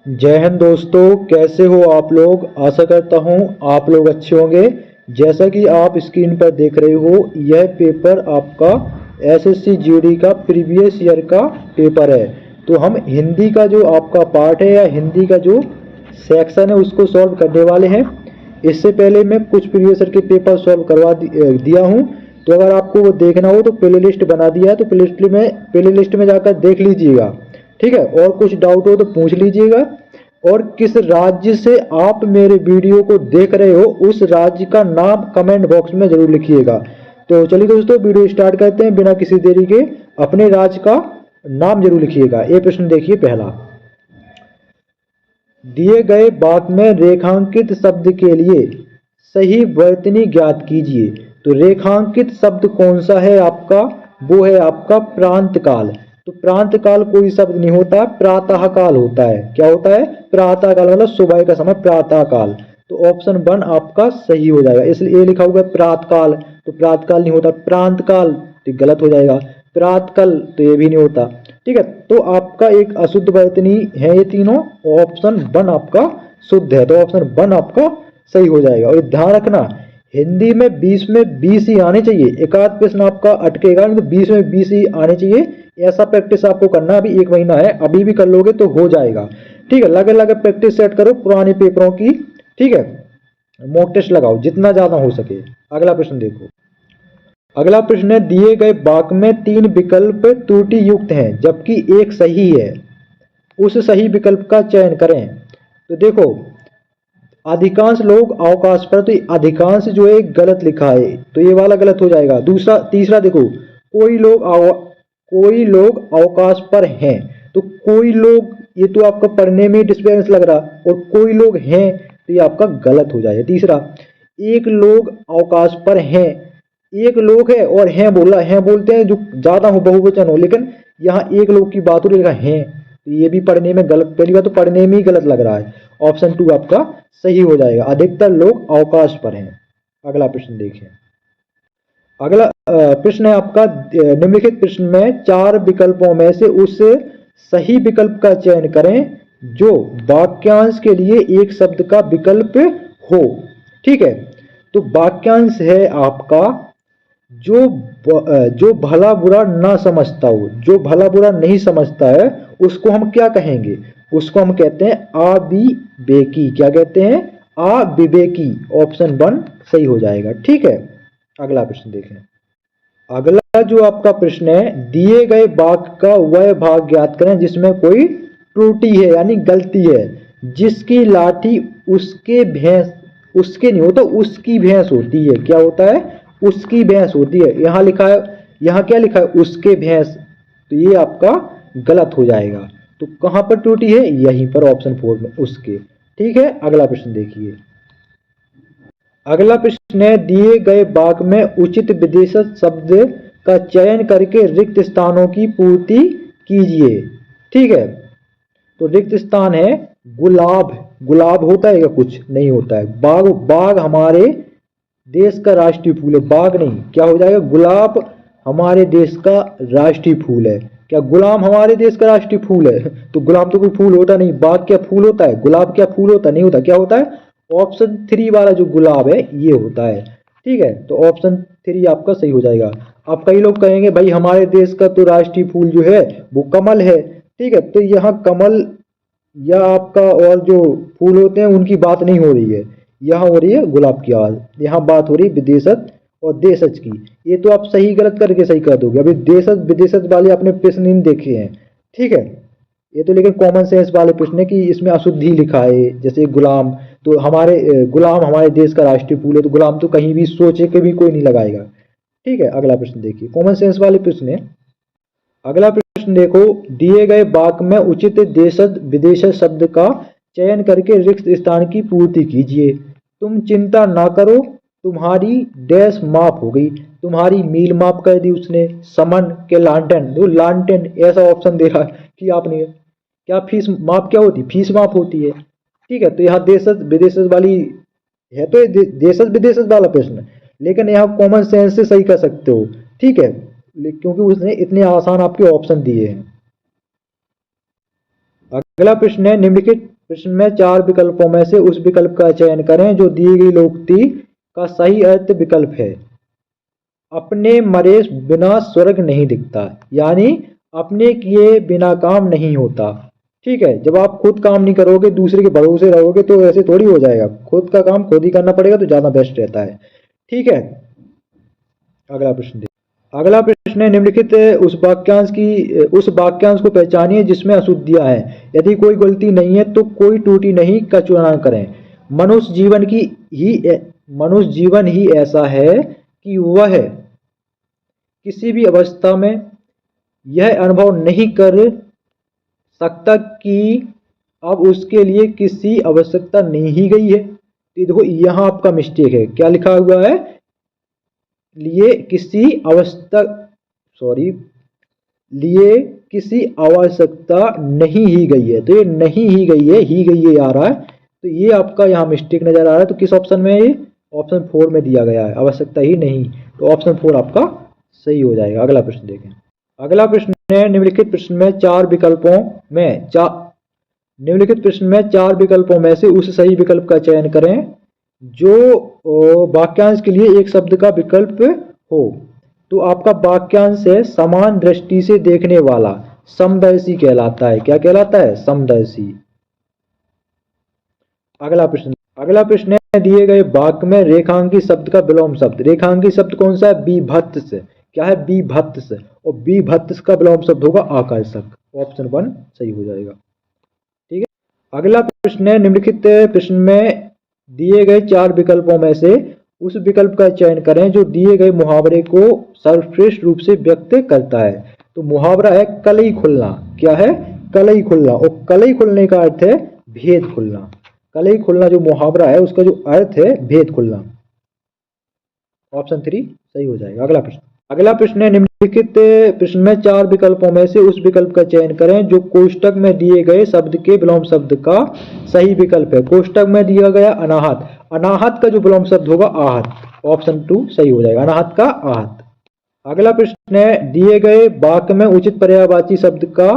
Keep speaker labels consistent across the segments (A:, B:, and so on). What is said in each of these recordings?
A: जय हिंद दोस्तों, कैसे हो आप लोग। आशा करता हूं आप लोग अच्छे होंगे। जैसा कि आप स्क्रीन पर देख रहे हो, यह पेपर आपका एसएससी जीडी का प्रीवियस ईयर का पेपर है। तो हम हिंदी का जो आपका पार्ट है या हिंदी का जो सेक्शन है उसको सॉल्व करने वाले हैं। इससे पहले मैं कुछ प्रीवियस ईयर के पेपर सॉल्व करवा दिया हूं। तो अगर आपको वो देखना हो तो प्ले लिस्ट बना दिया है, तो प्ले लिस्ट में जाकर देख लीजिएगा। ठीक है, और कुछ डाउट हो तो पूछ लीजिएगा। और किस राज्य से आप मेरे वीडियो को देख रहे हो उस राज्य का नाम कमेंट बॉक्स में जरूर लिखिएगा। तो चलिए दोस्तों, वीडियो स्टार्ट करते हैं बिना किसी देरी के। अपने राज्य का नाम जरूर लिखिएगा। ये प्रश्न देखिए पहला, दिए गए वाक्य में रेखांकित शब्द के लिए सही वर्तनी ज्ञात कीजिए। तो रेखांकित शब्द कौन सा है आपका, वो है आपका प्रांत काल। तो प्रांत काल कोई शब्द नहीं होता, प्रातः काल होता है। क्या होता है? प्रातः काल, मतलब सुबह का समय, प्रातः काल। तो ऑप्शन 1 आपका सही हो जाएगा। इसलिए ये लिखा हुआ है प्रात काल, तो प्रात काल नहीं होता। प्रांत काल तो गलत हो जाएगा। प्रात काल तो ये भी नहीं होता। ठीक है, तो आपका एक अशुद्ध वर्तनी है ये तीनों। ऑप्शन 1 आपका शुद्ध है, तो ऑप्शन 1 आपका सही हो जाएगा। और ध्यान रखना, हिंदी में 20 में 20 ही आने चाहिए। एक आध प्रश्न आपका अटकेगा, नहीं तो 20 में 20 ही आने चाहिए। ऐसा प्रैक्टिस आपको करना। अभी 1 महीना है, अभी भी कर लोगे तो हो जाएगा। ठीक है, लगे लगे प्रैक्टिस सेट करो पुराने पेपरों की। ठीक है, मॉक टेस्ट लगाओ जितना ज्यादा हो सके। अगला प्रश्न देखो। अगला प्रश्न है, दिए गए वाक्य में 3 विकल्प त्रुटि युक्त हैं जबकि एक सही है, उस सही विकल्प का चयन करें। तो देखो, अधिकांश लोग अवकाश पर, तो अधिकांश जो है गलत लिखा है, तो ये वाला गलत हो जाएगा। तीसरा देखो, कोई लोग अवकाश पर हैं। तो कोई लोग, ये तो आपका पढ़ने में डिस्पेंस लग रहा, और कोई लोग हैं तो ये आपका गलत हो जाएगा। तीसरा, एक लोग अवकाश पर हैं। एक लोग है और हैं बोला, हैं बोलते हैं जो ज्यादा हो, बहुवचन हो, लेकिन यहाँ एक लोग की बात हो रही है, हैं, तो ये भी पढ़ने में गलत। पहली बात तो पढ़ने में ही गलत लग रहा है। ऑप्शन 2 आपका सही हो जाएगा, अधिकतर लोग अवकाश पर हैं। अगला प्रश्न देखें। अगला प्रश्न है आपका, निम्नलिखित प्रश्न में 4 विकल्पों में से उस सही विकल्प का चयन करें जो वाक्यांश के लिए एक शब्द का विकल्प हो। ठीक है, तो वाक्यांश है आपका जो भला बुरा ना समझता हो, जो भला बुरा नहीं समझता है, उसको हम क्या कहेंगे? उसको हम कहते हैं अविवेकी। क्या कहते हैं? अविवेकी। ऑप्शन 1 सही हो जाएगा। ठीक है, अगला प्रश्न देखें। अगला जो आपका प्रश्न है, दिए गए वाक्य का वह भाग ज्ञात करें जिसमें कोई त्रुटि है यानी गलती है। जिसकी लाठी उसके भैंस, उसके नहीं होता, उसकी भैंस होती है। क्या होता है? उसकी भैंस होती है। यहाँ लिखा है, यहाँ क्या लिखा है? उसके भैंस, तो ये आपका गलत हो जाएगा। तो कहां पर त्रुटि है? यहीं पर, ऑप्शन 4 में, उसके। ठीक है, अगला प्रश्न देखिए। अगला प्रश्न है, दिए गए वाक्य में उचित विशेषण शब्द का चयन करके रिक्त स्थानों की पूर्ति कीजिए। ठीक है, तो रिक्त स्थान है गुलाब। गुलाब होता है या कुछ नहीं होता है? बाग, बाग हमारे देश का राष्ट्रीय फूल है। बाग नहीं, क्या हो जाएगा? गुलाब हमारे देश का राष्ट्रीय फूल है। क्या गुलाम हमारे देश का राष्ट्रीय फूल है? तो गुलाब तो कोई फूल होता नहीं। बाग क्या फूल होता है? गुलाब क्या फूल होता नहीं होता? क्या होता है? ऑप्शन 3 वाला जो गुलाब है ये होता है। ठीक है, तो ऑप्शन 3 आपका सही हो जाएगा। अब कई लोग कहेंगे भाई हमारे देश का तो राष्ट्रीय फूल जो है वो कमल है। ठीक है, तो यहाँ कमल या आपका और जो फूल होते हैं उनकी बात नहीं हो रही है, यहाँ हो रही है गुलाब की आवाज। यहाँ बात हो रही है विदेशज और देशज की। ये तो आप सही गलत करके सही कर दोगे। अभी देशज विदेशज वाले आपने प्रश्न नहीं देखे हैं। ठीक है, ये तो लेकिन कॉमन सेंस वाले प्रश्न है कि इसमें अशुद्धि लिखा है। जैसे गुलाम, तो हमारे गुलाम हमारे देश का राष्ट्रीय फूल है, तो गुलाम तो कहीं भी सोचे के भी कोई नहीं लगाएगा। ठीक है, अगला प्रश्न देखिए, कॉमन सेंस वाले प्रश्न है। अगला प्रश्न देखो, दिए गए वाक्य में उचित देशज विदेशज शब्द का चयन करके रिक्त स्थान की पूर्ति कीजिए। तुम चिंता ना करो, तुम्हारी डैश माफ हो गई। तुम्हारी मील माफ कर दी उसने। समन के लालटेन, दो लालटेन ऐसा ऑप्शन दे रहा है कि आपने क्या फीस माफ, क्या होती? फीस माफ होती है। ठीक है, तो यहाँ देशज विदेशज वाली है, तो देशज विदेशज वाला प्रश्न, लेकिन यहाँ कॉमन सेंस से सही कर सकते हो। ठीक है, क्योंकि उसने इतने आसान आपके ऑप्शन दिए हैं। अगला प्रश्न है, निम्नलिखित प्रश्न में 4 विकल्पों में से उस विकल्प का चयन करें जो दी गई लोकोक्ति का सही अर्थ विकल्प है। अपने मरे बिना स्वर्ग नहीं दिखता, यानी अपने किए बिना काम नहीं होता। ठीक है, जब आप खुद काम नहीं करोगे, दूसरे के भरोसे रहोगे, तो ऐसे थोड़ी हो जाएगा। खुद का काम खुद ही करना पड़ेगा, तो ज्यादा बेस्ट रहता है। ठीक है, अगला प्रश्न देखिए। अगला प्रश्न है, निम्नलिखित उस वाक्यांश को पहचानिए जिसमें अशुद्धियां हैं। यदि कोई गलती नहीं है तो कोई त्रुटि नहीं का चुनाव करें। मनुष्य जीवन ही ऐसा है कि वह किसी भी अवस्था में यह अनुभव नहीं कर सकता कि अब उसके लिए किसी आवश्यकता नहीं ही गई है। तो देखो यहाँ आपका मिस्टेक है, क्या लिखा हुआ है, लिए किसी आवश्यकता नहीं ही गई है। तो ये नहीं ही गई है, ही गई है आ रहा है, तो ये आपका यहाँ मिस्टेक नजर आ रहा है। तो किस ऑप्शन में है ये? ऑप्शन 4 में दिया गया है, आवश्यकता ही नहीं। तो ऑप्शन 4 आपका सही हो जाएगा। अगला प्रश्न देखें। अगला प्रश्न है, निम्नलिखित प्रश्न में 4 विकल्पों में से उस सही विकल्प का चयन करें जो वाक्यांश के लिए एक शब्द का विकल्प हो। तो आपका वाक्यांश है, समान दृष्टि से देखने वाला समदर्शी कहलाता है। क्या कहलाता है? समदर्शी। अगला प्रश्न है, दिए गए वाक्य में रेखांकित शब्द का विलोम शब्द। रेखांकित शब्द कौन सा है? बीभत्स। क्या है? बीभत्स। और बीभत्स का विलोम शब्द होगा आकर्षक। ऑप्शन 1 सही हो जाएगा। ठीक है, अगला प्रश्न है, निम्नलिखित प्रश्न में दिए गए 4 विकल्पों में से उस विकल्प का चयन करें जो दिए गए मुहावरे को सर्वश्रेष्ठ रूप से व्यक्त करता है। तो मुहावरा है कलई खुलना। क्या है? कलई खुलना। और कलई खुलने का अर्थ है भेद खुलना। कलई खुलना जो मुहावरा है उसका जो अर्थ है भेद खुलना। ऑप्शन 3 सही हो जाएगा। अगला प्रश्न है, निम्नलिखित प्रश्न में 4 विकल्पों में से उस विकल्प का चयन करें जो कोष्टक में दिए गए शब्द के विलोम शब्द का सही विकल्प है। कोष्टक में दिया गया अनाहत। अनाहत का जो विलोम शब्द होगा आहत। ऑप्शन 2 सही हो जाएगा, अनाहत का आहत। अगला प्रश्न है, दिए गए वाक्य में उचित पर्यायवाची शब्द का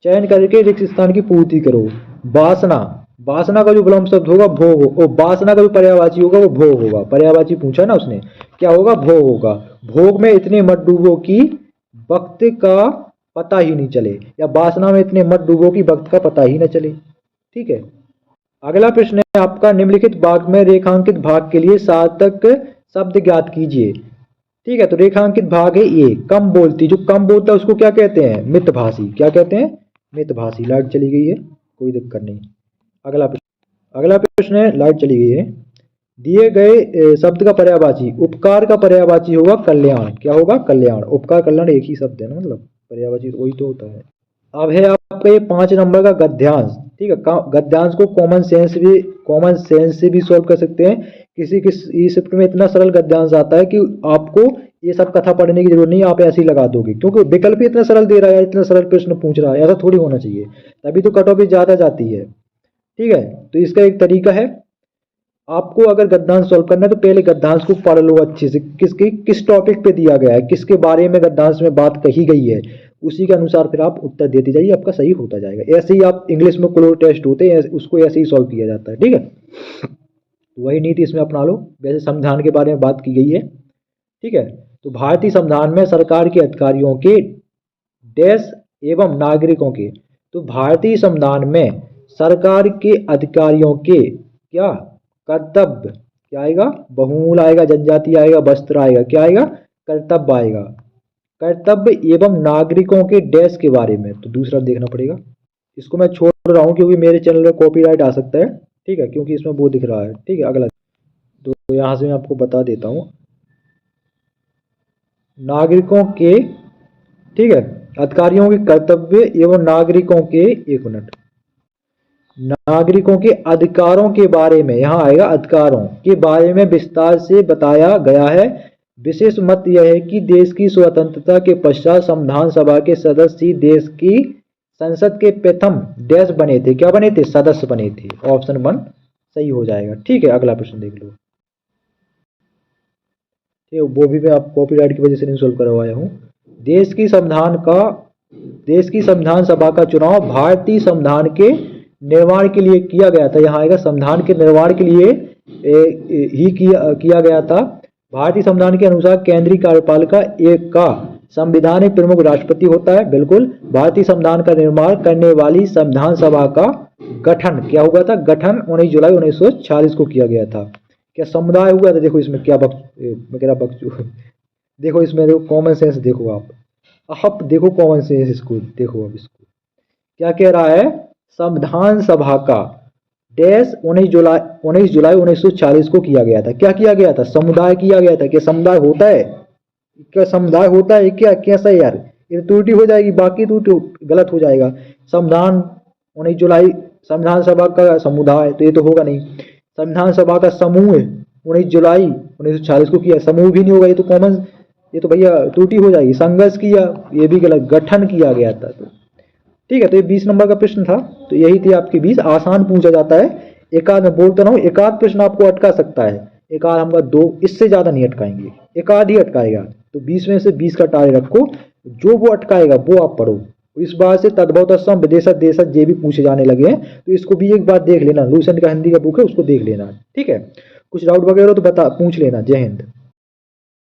A: चयन करके रिक्त स्थान की पूर्ति करो। वासना। वासना का जो विलोम शब्द होगा भोग, और वासना का जो पर्यायवाची होगा वो भोग होगा। पर्यायवाची पूछा ना उसने, क्या होगा? भोग होगा। भोग में इतने मत डूबो कि वक्त का पता ही नहीं चले, या वासना में इतने मत डूबो कि वक्त का पता ही न चले। ठीक है, अगला प्रश्न है आपका, निम्नलिखित वाक्य में रेखांकित भाग के लिए सार्थक शब्द ज्ञात कीजिए। ठीक है, तो रेखांकित भाग है ये कम बोलती। जो कम बोलता है उसको क्या कहते हैं? मितभाषी। क्या कहते हैं? मितभाषी। लाइट चली गई है, कोई दिक्कत नहीं। अगला प्रश्न है, लाइट चली गई है। दिए गए शब्द का पर्यायवाची। उपकार का पर्यायवाची होगा कल्याण। क्या होगा? कल्याण। उपकार कल्याण एक ही शब्द है ना, मतलब पर्यायवाची वही तो होता है। अब है आपका ये 5 नंबर का गद्यांश। ठीक है, गद्यांश को कॉमन सेंस से भी सॉल्व कर सकते हैं। किसी शिफ्ट में इतना सरल गद्यांश आता है कि आपको ये सब कथा पढ़ने की जरूरत नहीं, आप ऐसे ही लगा दोगे, क्योंकि विकल्प ही इतना सरल दे रहा है, इतना सरल प्रश्न पूछ रहा है। ऐसा थोड़ी होना चाहिए, तभी तो कट ऑफ ज्यादा जाती है। ठीक है, तो इसका एक तरीका है, आपको अगर गद्यांश सॉल्व करना है तो पहले गद्यांश को पढ़ लो अच्छे से, किस टॉपिक पे दिया गया है, किसके बारे में गद्यांश में बात कही गई है, उसी के अनुसार फिर आप उत्तर देते जाइए, आपका सही होता जाएगा। ऐसे ही आप इंग्लिश में क्लोज टेस्ट होते हैं, उसको ऐसे ही सॉल्व किया जाता है। ठीक है, वही नीति इसमें अपना लो। वैसे संविधान के बारे में बात की गई है। ठीक है, तो भारतीय संविधान में सरकार के अधिकारियों के देश एवं नागरिकों के, तो भारतीय संविधान में सरकार के अधिकारियों के क्या कर्तव्य, क्या आएगा? बहुमूल आएगा, जनजाति आएगा, वस्त्र आएगा, क्या आएगा? कर्तव्य आएगा। कर्तव्य एवं नागरिकों के देश के बारे में, तो दूसरा देखना पड़ेगा। इसको मैं छोड़ रहा हूं क्योंकि मेरे चैनल में कॉपीराइट आ सकता है। ठीक है, क्योंकि इसमें वो दिख रहा है। ठीक है, अगला तो यहां से मैं आपको बता देता हूं नागरिकों के, ठीक है, अधिकारियों के कर्तव्य एवं नागरिकों के, एक मिनट, नागरिकों के अधिकारों के बारे में, यहां आएगा अधिकारों के बारे में विस्तार से बताया गया है। विशेष मत यह है कि देश की स्वतंत्रता के पश्चात संविधान सभा के सदस्य ही देश की संसद के प्रथम देश बने थे। क्या बने थे? सदस्य बने थे। ऑप्शन 1 सही हो जाएगा। ठीक है, अगला प्रश्न देख लो। ठीक है, वो भी मैं आप कॉपीराइट की वजह से नहीं सोल्व करवाया हूँ। देश की संविधान सभा का चुनाव भारतीय संविधान के निर्माण के लिए किया गया था। यहाँ आएगा संविधान के निर्माण के लिए ही किया गया था। भारतीय संविधान के अनुसार केंद्रीय कार्यपालिका एक का संविधानिक प्रमुख राष्ट्रपति होता है। बिल्कुल। भारतीय संविधान का निर्माण करने वाली संविधान सभा का गठन क्या हुआ था? गठन 19 जुलाई 1946 को किया गया था। क्या समुदाय हुआ था? देखो इसमें क्या देखो इसमें देखो कॉमन सेंस देखो आप देखो कॉमन सेंस इसको देखो। अब इसको क्या कह रहा है? संविधान सभा का डैश 19 जुलाई 1940 को किया गया था। क्या किया गया था? समुदाय किया गया था। क्या समुदाय होता है? क्या समुदाय होता है क्या? कैसा है यार? ये त्रुटि हो जाएगी, बाकी त्रुटि गलत हो जाएगा। संविधान 19 जुलाई संविधान सभा का समुदाय तो ये तो होगा नहीं। संविधान सभा का समूह 19 जुलाई 1940 को किया, समूह भी नहीं होगा, ये तो कॉमन, ये तो भैया त्रुटि हो जाएगी। संघर्ष किया, ये भी गलत, गठन किया गया था। तो ठीक है, तो ये 20 नंबर का प्रश्न था। तो यही थी आपकी 20। आसान पूछा जाता है। एक आध मैं बोलता रहा हूँ, एक आध प्रश्न आपको अटका सकता है, एक आध हमका 2, इससे ज्यादा नहीं अटकाएंगे, एक आध ही अटकाएगा। तो 20 में से 20 का टारगेट रखो, जो वो अटकाएगा वो आप पढ़ो। इस बार से तद्भव तत्सम विदेशत देशत ये भी पूछे जाने लगे हैं, तो इसको भी एक बार देख लेना। लूसेंट का हिंदी का बुक है, उसको देख लेना। ठीक है, कुछ डाउट वगैरह तो बता पूछ लेना। जय हिंद।